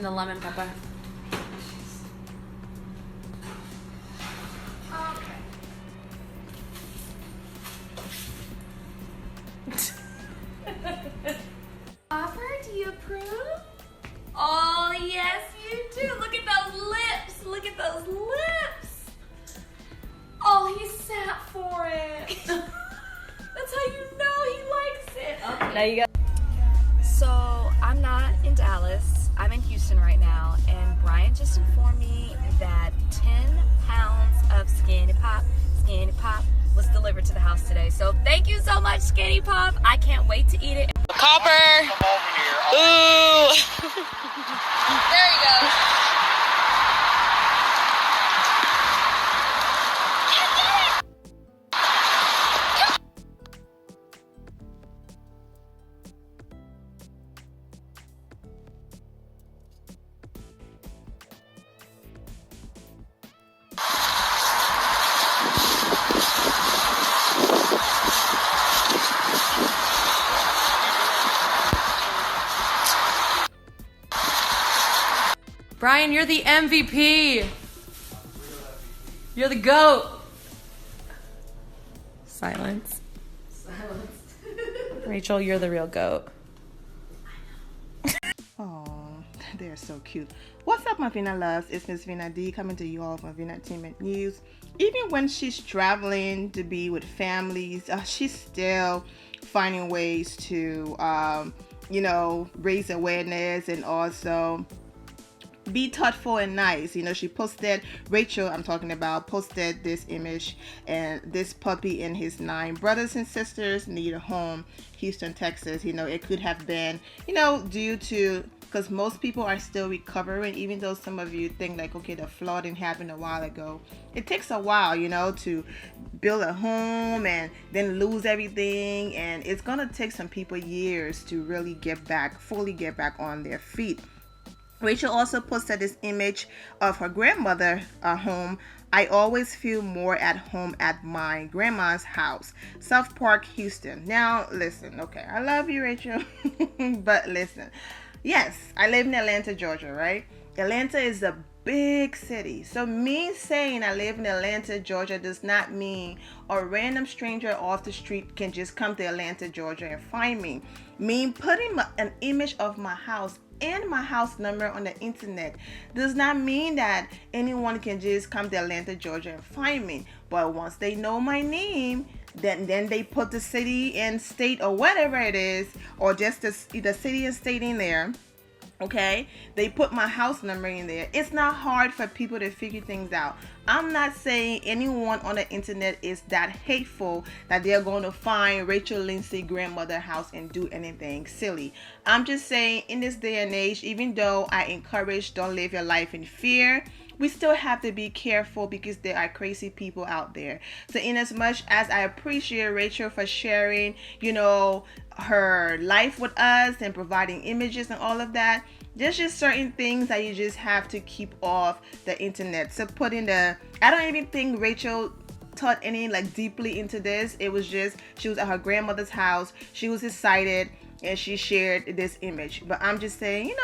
the lemon pepper. Offer, do you approve? Oh, yes, you do. Look at those lips. Look at those lips. Oh, he sat for it. That's how you know he likes it. Okay. There you go. So I'm not in Dallas, I'm in Houston right now, and Bryan just informed me that 10 pounds of Skinny Pop was delivered to the house today. So thank you so much, Skinny Pop. I can't wait to eat it. Copper! Ooh! There he goes. Bryan, you're the MVP. You're the GOAT. Silence. Rachel, you're the real GOAT. Oh, they're so cute. What's up, my Vina loves? It's Miss Vina D coming to you all from Vina Entertainment News. Even when she's traveling to be with families, she's still finding ways to, raise awareness and also be thoughtful and nice. She posted, Rachel, I'm talking about, posted this image, and this puppy and his 9 brothers and sisters need a home, Houston, Texas. It could have been, due to, because most people are still recovering, even though some of you think like, okay, the flooding happened a while ago. It takes a while, to build a home and then lose everything, and it's gonna take some people years to really fully get back on their feet. Rachel also posted this image of her grandmother home. I always feel more at home at my grandma's house, South Park, Houston. Now, listen, okay, I love you, Rachel, but listen. Yes, I live in Atlanta, Georgia, right? Atlanta is a big city. So me saying I live in Atlanta, Georgia does not mean a random stranger off the street can just come to Atlanta, Georgia and find me. Me putting an image of my house and my house number on the internet does not mean that anyone can just come to Atlanta, Georgia and find me. But once they know my name, then they put the city and state or whatever it is, or just the city and state in there. Okay, they put my house number in there. It's not hard for people to figure things out. I'm not saying anyone on the internet is that hateful that they're going to find Rachel Lindsay grandmother house and do anything silly. I'm just saying, in this day and age, even though I encourage don't live your life in fear, we still have to be careful because there are crazy people out there. So in as much as I appreciate Rachel for sharing, her life with us and providing images and all of that, there's just certain things that you just have to keep off the internet. So I don't even think Rachel thought any deeply into this. It was just, she was at her grandmother's house, she was excited, and she shared this image. But I'm just saying,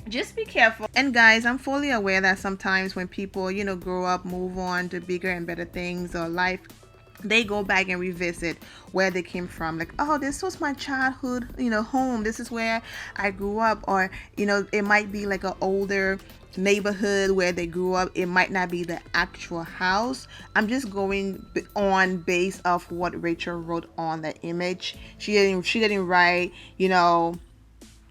just be careful. And guys, I'm fully aware that sometimes when people, grow up, move on to bigger and better things or life, they go back and revisit where they came from. Like, oh, this was my childhood, home. This is where I grew up. Or, it might be like an older neighborhood where they grew up. It might not be the actual house. I'm just going on base of what Rachel wrote on the image. She didn't write,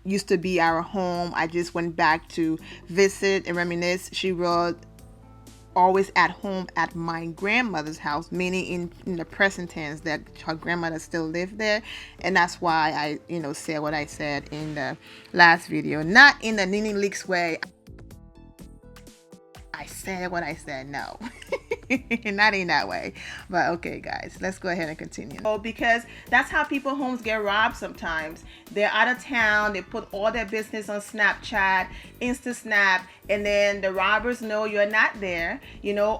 used to be our home. I just went back to visit and reminisce. She wrote, always at home at my grandmother's house, meaning in the present tense that her grandmother still lived there. And that's why I said what I said in the last video, not in the Nene Leaks way. I said what I said, no. Not in that way. But okay, guys, let's go ahead and continue. Because that's how people homes get robbed sometimes. They're out of town, they put all their business on Snapchat, InstaSnap, and then the robbers know you're not there,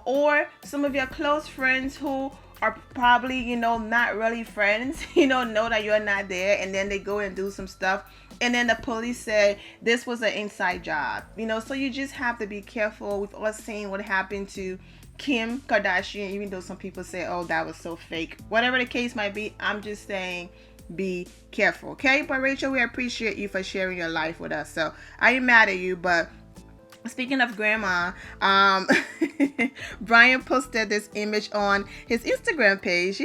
or some of your close friends who are probably, not really friends, know that you're not there, and then they go and do some stuff, and then the police say this was an inside job, so you just have to be careful. We've all seen what happened to Kim Kardashian, even though some people say, oh, that was so fake. Whatever the case might be, I'm just saying be careful, okay? But Rachel, we appreciate you for sharing your life with us. So I ain't mad at you, but speaking of grandma, Bryan posted this image on his Instagram page.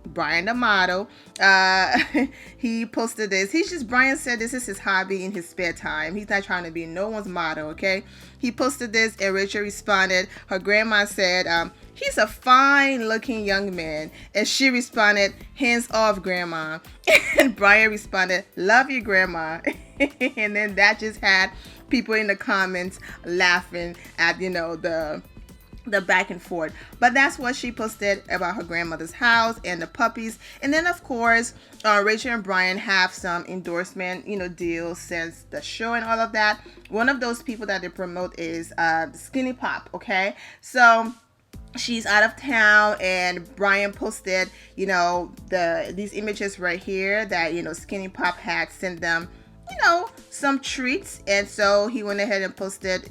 Bryan the model. He posted this. Bryan said this is his hobby in his spare time. He's not trying to be no one's model, okay? He posted this and Rachel responded. Her grandma said, he's a fine looking young man. And she responded, hands off, grandma. And Bryan responded, love you, grandma. And then that just had people in the comments laughing at, the back and forth. But that's what she posted about her grandmother's house and the puppies. And then of course, Rachel and Bryan have some endorsement, deals since the show and all of that. One of those people that they promote is Skinny Pop, okay? So she's out of town, and Bryan posted, these images right here that, Skinny Pop had sent them, some treats. And so he went ahead and posted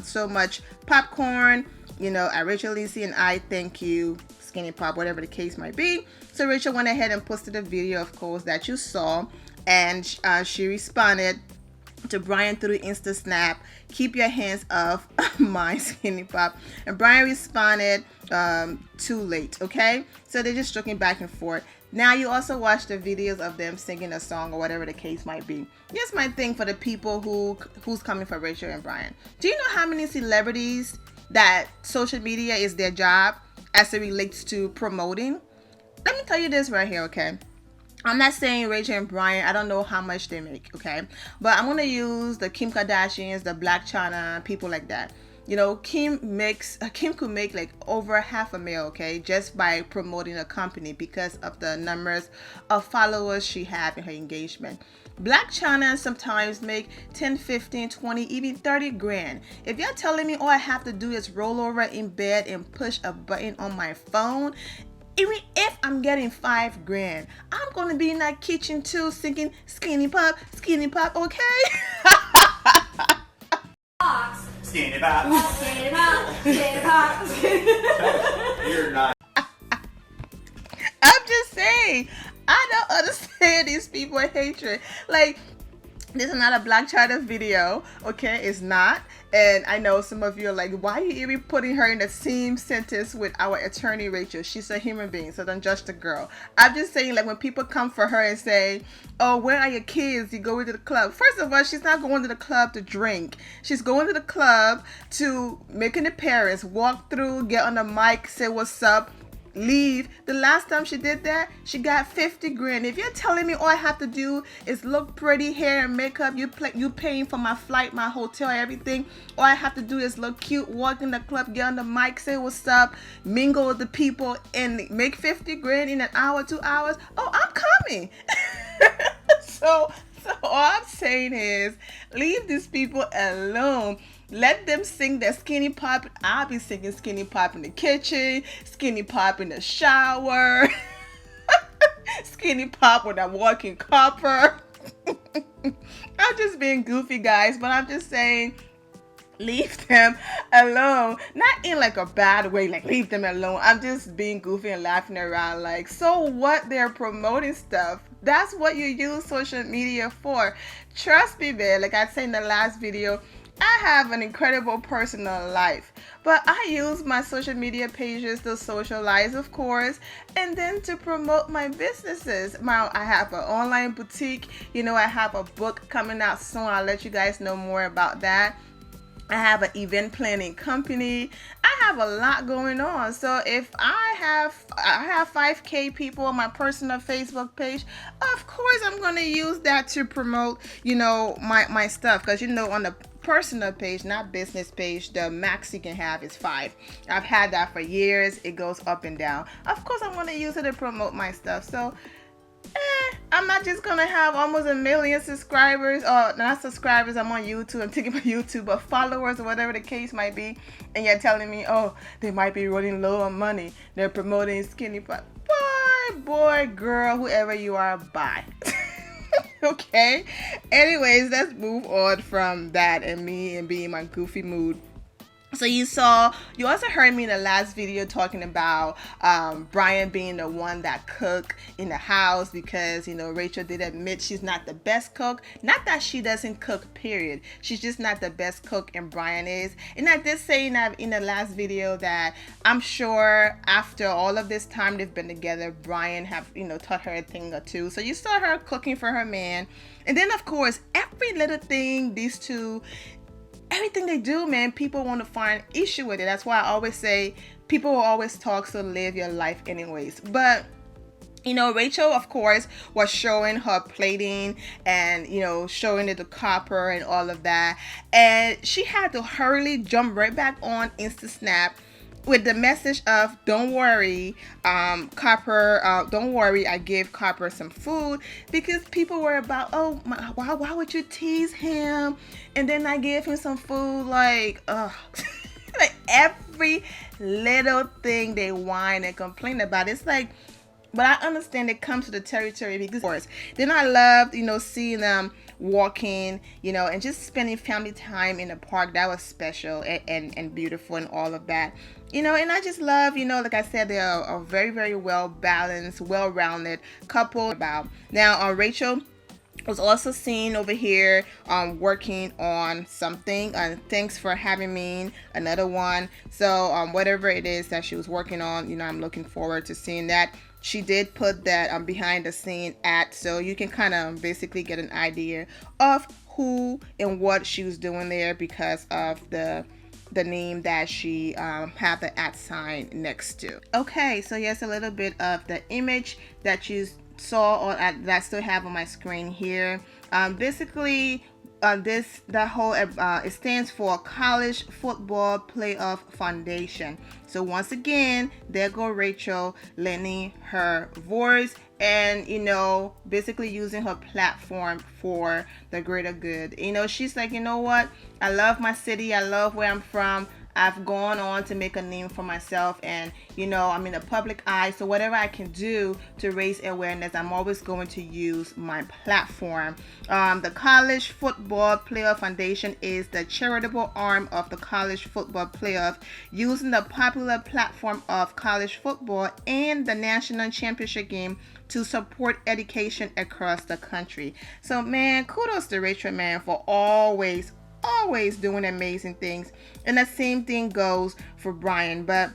so much popcorn, at Rachel, Lindsay, and I thank you, Skinny Pop, whatever the case might be. So Rachel went ahead and posted a video, of course, that you saw, and she responded to Bryan through Insta Snap, keep your hands off my Skinny Pop. And Bryan responded, too late, okay? So they're just joking back and forth. Now you also watch the videos of them singing a song or whatever the case might be. Here's my thing for the people who's coming for Rachel and Bryan. Do you know how many celebrities that social media is their job as it relates to promoting? Let me tell you this right here, okay? I'm not saying Rachel and Bryan, I don't know how much they make, okay? But I'm going to use the Kim Kardashians, the Black China, people like that. Kim could make like over $500,000, okay, just by promoting a company because of the numbers of followers she had in her engagement. Black China sometimes make 10, 15, 20, even 30 grand. If you're telling me all I have to do is roll over in bed and push a button on my phone, even if I'm getting 5 grand, I'm going to be in that kitchen too singing Skinny Pop, okay? Skinny Pop. Skinny Pop, Skinny Pop. You're not. I'm just saying, I don't understand these people with hatred. Like, this is not a Black China video, okay? It's not. And I know some of you are like, why are you even putting her in the same sentence with our attorney Rachel? She's a human being, so don't judge the girl. I'm just saying, like, when people come for her and say, oh, where are your kids? You go into the club. First of all, she's not going to the club to drink. She's going to the club to make an appearance, walk through, get on the mic, say what's up, leave. The last time she did that, she got 50 grand. If you're telling me all I have to do is look pretty, hair and makeup, you paying for my flight, my hotel, everything, all I have to do is look cute, walk in the club, get on the mic, say what's up, mingle with the people, and make 50 grand in an hour, 2 hours, oh, I'm coming. So all I'm saying is, leave these people alone. Let them sing their Skinny Pop. I'll be singing Skinny Pop in the kitchen, Skinny Pop in the shower, Skinny Pop when I'm walking copper. I'm just being goofy, guys, but I'm just saying, leave them alone. Not in like a bad way, like leave them alone. I'm just being goofy and laughing around like, so what? They're promoting stuff. That's what you use social media for. Trust me, man. Like I said in the last video, I have an incredible personal life, but I use my social media pages to socialize, of course, and then to promote my businesses. I have an online boutique. I have a book coming out soon. I'll let you guys know more about that. I have an event planning company. I have a lot going on. So if I have 5K people on my personal Facebook page, of course I'm going to use that to promote, my stuff. Because, on the personal page, not business page, the max you can have is 5. I've had that for years. It goes up and down. Of course I'm going to use it to promote my stuff. So I'm not just gonna have almost 1 million subscribers, or not subscribers, I'm on YouTube, I'm thinking about YouTube, but followers or whatever the case might be, and you're telling me, oh, they might be running low on money, they're promoting skinny fat. Boy, girl, whoever you are, bye. Okay? Anyways, let's move on from that and me and being in my goofy mood. So you also heard me in the last video talking about Bryan being the one that cook in the house, because, you know, Rachel did admit she's not the best cook. Not that she doesn't cook, period. She's just not the best cook, and Bryan is. And I did say in the last video that I'm sure after all of this time they've been together, Bryan have, you know, taught her a thing or two. So you saw her cooking for her man. And then, of course, every little thing these two, everything they do, man, people want to find issue with it. That's why I always say people will always talk, so live your life anyways. But, you know, Rachel, of course, was showing her plating and, you know, showing it the copper and all of that. And she had to hurriedly jump right back on Insta Snap with the message of, don't worry, Copper, don't worry, I gave Copper some food, because people were about, oh, why would you tease him? And then I gave him some food, like, like every little thing they whine and complain about. It's like, but I understand it comes to the territory, because, of course, then I loved, you know, seeing them walking, you know, and just spending family time in the park. That was special and beautiful and all of that, you know. And I just love, you know, like I said, they're a very, very well balanced, well-rounded couple. Now, Rachel was also seen over here working on something. Thanks for having me, another one. So whatever it is that she was working on, you know, I'm looking forward to seeing that. She did put that behind the scene so you can kind of basically get an idea of who and what she was doing there, because of the name that she had the @ sign next to. Okay, so yes, a little bit of the image that you saw, or that I still have on my screen here. Basically, it stands for College Football Playoff Foundation. So once again, there go Rachel lending her voice and, you know, basically using her platform for the greater good. You know, she's like, you know what? I love my city. I love where I'm from. I've gone on to make a name for myself, and, you know, I'm in the public eye, so whatever I can do to raise awareness, I'm always going to use my platform. The College Football Playoff Foundation is the charitable arm of the College Football Playoff, using the popular platform of college football and the national championship game to support education across the country. So, man, kudos to Rachel, man, for always doing amazing things. And the same thing goes for Bryan. But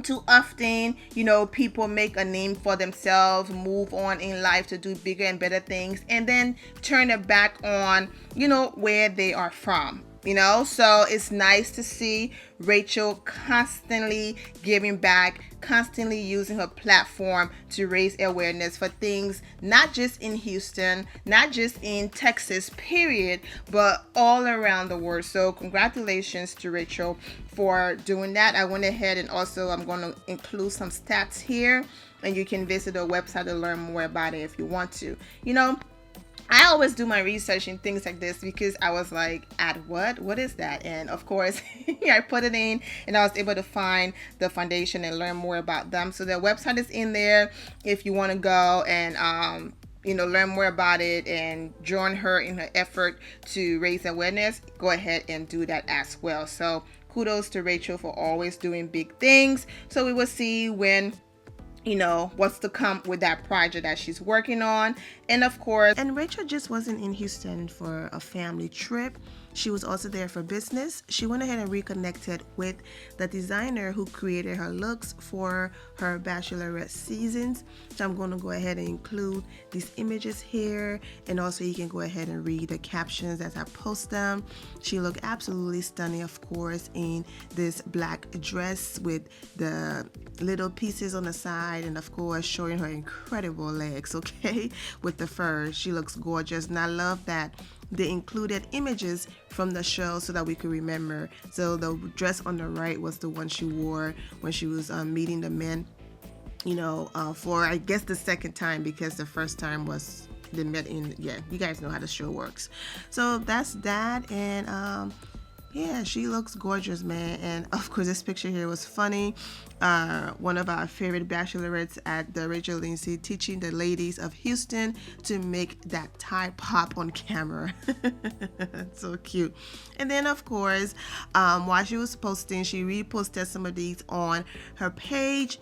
too often, you know, people make a name for themselves, move on in life to do bigger and better things, and then turn it back on, you know, where they are from. You know, so it's nice to see Rachel constantly giving back, constantly using her platform to raise awareness for things not just in Houston, not just in Texas, period, but all around the world. So congratulations to Rachel for doing that. I went ahead and also I'm going to include some stats here, and you can visit her website to learn more about it if you want to. You know, I always do my research in things like this, because I was like, what is that? And of course, I put it in, and I was able to find the foundation and learn more about them. So their website is in there if you want to go and you know, learn more about it and join her in her effort to raise awareness. Go ahead and do that as well. So kudos to Rachel for always doing big things. So we will see when, you know, what's to come with that project that she's working on. And of course, and Rachel just wasn't in Houston for a family trip. She was also there for business. She went ahead and reconnected with the designer who created her looks for her Bachelorette seasons. So I'm going to go ahead and include these images here, and also you can go ahead and read the captions as I post them. She looked absolutely stunning, of course, in this black dress with the little pieces on the side, and of course showing her incredible legs, okay, with the fur. She looks gorgeous, and I love that they included images from the show so that we could remember. So the dress on the right was the one she wore when she was meeting the men for I guess the second time, because the first time was they met in, you guys know how the show works. So that's that. And yeah, she looks gorgeous, man. And of course, this picture here was funny. One of our favorite bachelorettes at the Rachel Lindsay teaching the ladies of Houston to make that tie pop on camera. So cute. And then, of course, while she was posting, she reposted some of these on her page.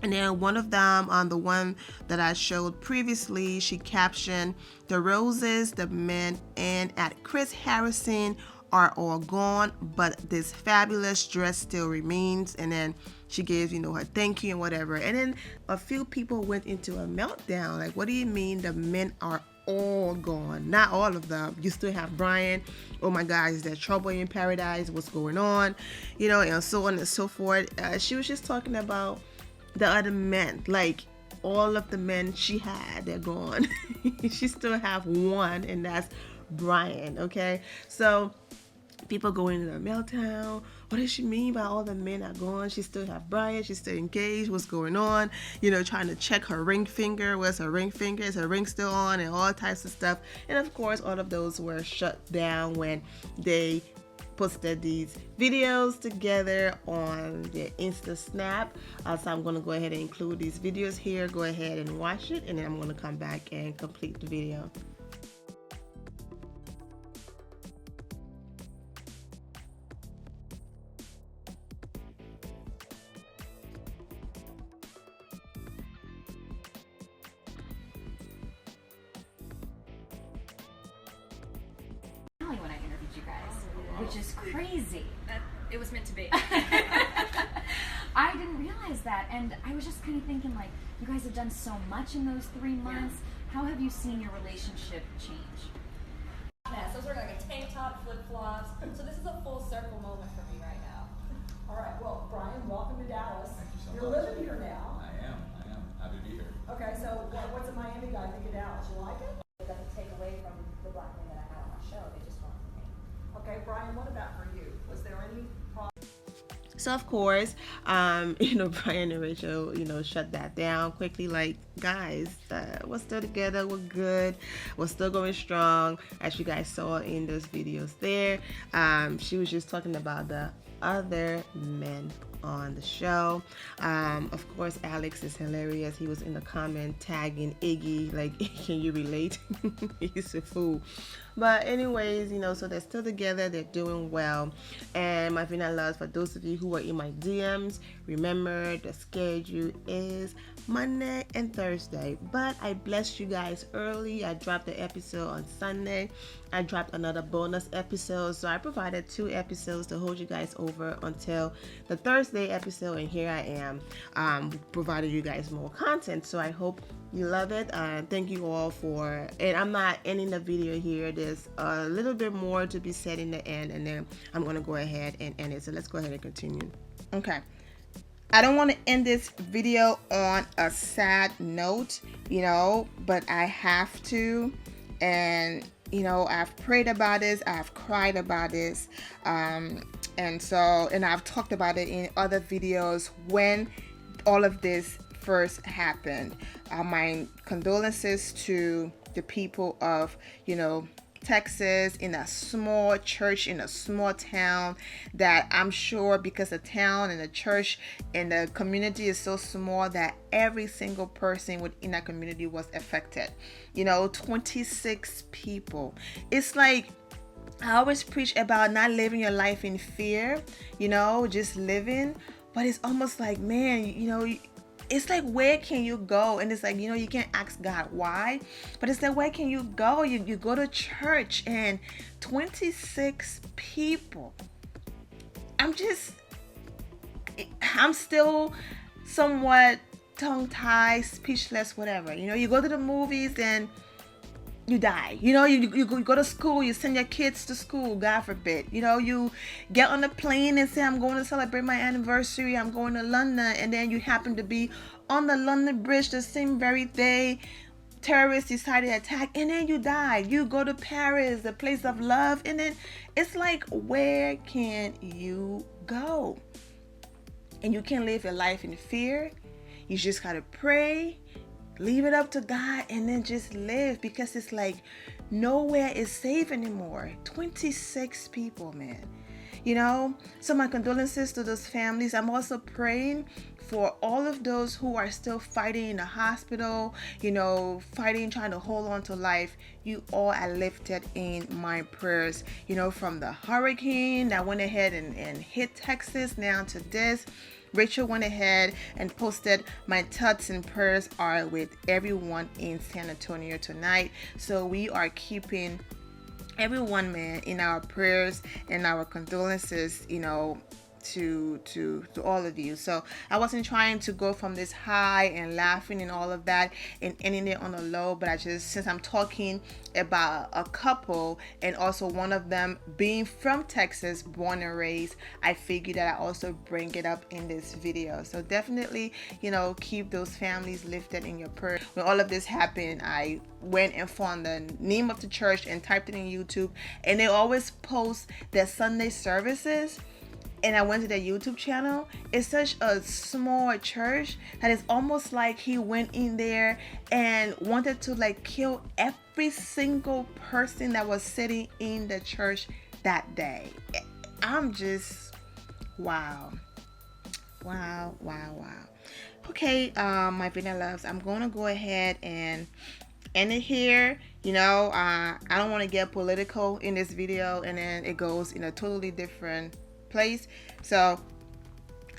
And then one of them, on the one that I showed previously, she captioned, "The roses, the men, and at Chris Harrison are all gone, but this fabulous dress still remains." And then she gave, her thank you and whatever. And then a few people went into a meltdown. Like, what do you mean the men are all gone? Not all of them. You still have Bryan. Oh my God, is there trouble in paradise? What's going on? And so on and so forth. She was just talking about the other men, like all of the men she had, they're gone. She still have one, and that's Bryan. Okay, so people go into the meltdown. What does she mean by all the men are gone? She still have Bryan. She's still engaged. What's going on? Trying to check her ring finger. Where's her ring finger? Is her ring still on? And all types of stuff. And of course, all of those were shut down when they posted these videos together on their Insta Snap. So I'm going to go ahead and include these videos here. Go ahead and watch it, and then I'm going to come back and complete the video. When I interviewed you guys, which is crazy. It was meant to be. I didn't realize that, and I was just kind of thinking, like, you guys have done so much in those 3 months. Yeah. How have you seen your relationship change? Yeah, so we're like a tank top, flip flops. So this is a full circle moment for me right now. All right. Well, Bryan, welcome to Dallas. Thank you so You're much. living here now. I am. Happy to be here. Okay. So what's a Miami guy think of Dallas? You like it? It doesn't take away from the black men that I had on my show. They just want me. Okay, Bryan. What about for you? Was there any problem? So of course, Bryan and Rachel, shut that down quickly. Like, guys, we're still together. We're good. We're still going strong, as you guys saw in those videos there. She was just talking about the other men on the show. Of course, Alex is hilarious. He was in the comment tagging Iggy, like, can you relate? He's a fool. But anyways, so they're still together. They're doing well. And my Vina loves, for those of you who are in my DMs, remember the schedule is Monday and Thursday. But I blessed you guys early. I dropped the episode on Sunday. I dropped another bonus episode. So I provided 2 episodes to hold you guys over until the Thursday episode. And here I am, providing you guys more content. So I hope you love it. Thank you all for, and I'm not ending the video here. There's a little bit more to be said in the end, and then I'm going to go ahead and end it. So let's go ahead and continue. Okay. I don't want to end this video on a sad note, but I have to. And, I've prayed about this. I've cried about this. And I've talked about it in other videos when all of this first happened. My condolences to the people of, Texas, in a small church, in a small town, that I'm sure, because the town and the church and the community is so small, that every single person within that community was affected. 26 people. It's like, I always preach about not living your life in fear, just living. But it's almost like, man, it's like, where can you go? And it's like, you can't ask God why, but it's like, where can you go? You go to church, and 26 people. I'm still somewhat tongue-tied, speechless, whatever. You go to the movies and you die. You go to school, you send your kids to school, God forbid. You get on a plane and say, I'm going to celebrate my anniversary, I'm going to London, and then you happen to be on the London Bridge the same very day. Terrorists decide to attack, and then you die. You go to Paris, the place of love, and then it's like, where can you go? And you can't live your life in fear. You just gotta pray, leave it up to God, and then just live, because it's like nowhere is safe anymore. 26 people, man. You know, so my condolences to those families. I'm also praying for all of those who are still fighting in the hospital, you know, fighting, trying to hold on to life. You all are lifted in my prayers, you know, from the hurricane that went ahead and hit Texas now to this. Rachel went ahead and posted, my thoughts and prayers are with everyone in San Antonio tonight. So we are keeping everyone, man, in our prayers and our condolences, you know, to all of you. So I wasn't trying to go from this high and laughing and all of that and ending it on a low, but I just, since I'm talking about a couple and also one of them being from Texas, born and raised, I figured that I also bring it up in this video. So definitely, you know, keep those families lifted in your prayer. When all of this happened, I went and found the name of the church and typed it in YouTube, and they always post their Sunday services. And I went to their YouTube channel. It's such a small church that it's almost like he went in there and wanted to like kill every single person that was sitting in the church that day. I'm just, wow. Okay, my Vina loves, I'm gonna go ahead and end it here. You know, I don't want to get political in this video and then it goes in a totally different place. So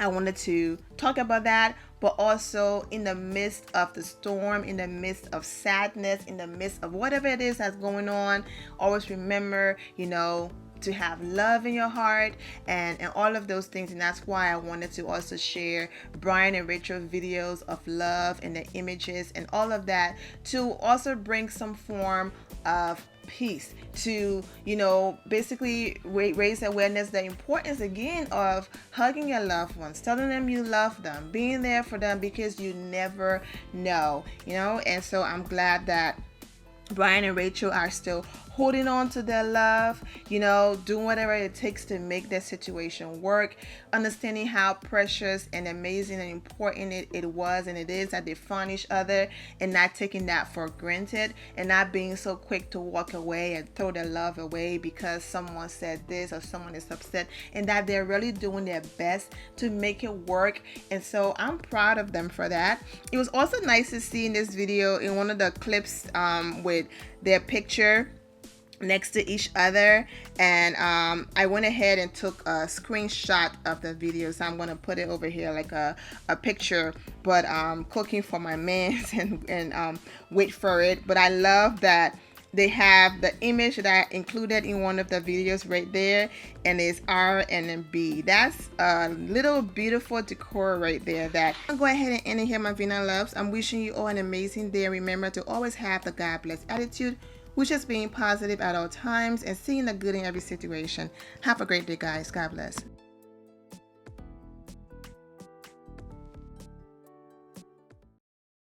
I wanted to talk about that, but also in the midst of the storm, in the midst of sadness, in the midst of whatever it is that's going on, always remember, you know, to have love in your heart and all of those things. And that's why I wanted to also share Bryan and Rachel videos of love and the images and all of that, to also bring some form of peace, to, you know, basically raise awareness, the importance again of hugging your loved ones, telling them you love them, being there for them, because you never know, you know. And so I'm glad that Bryan and Rachel are still holding on to their love, you know, doing whatever it takes to make their situation work, understanding how precious and amazing and important it was and it is that they found each other, and not taking that for granted, and not being so quick to walk away and throw their love away because someone said this or someone is upset, and that they're really doing their best to make it work. And so I'm proud of them for that. It was also nice to see in this video, in one of the clips, with their picture next to each other, and I went ahead and took a screenshot of the video, so I'm gonna put it over here like a picture, but cooking for my mans and wait for it. But I love that they have the image that I included in one of the videos right there, and it's R and then B. That's a little beautiful decor right there. That I'll go ahead and end it here, my Vina loves. I'm wishing you all an amazing day. Remember to always have the God bless attitude, which is being positive at all times and seeing the good in every situation. Have a great day, guys. God bless.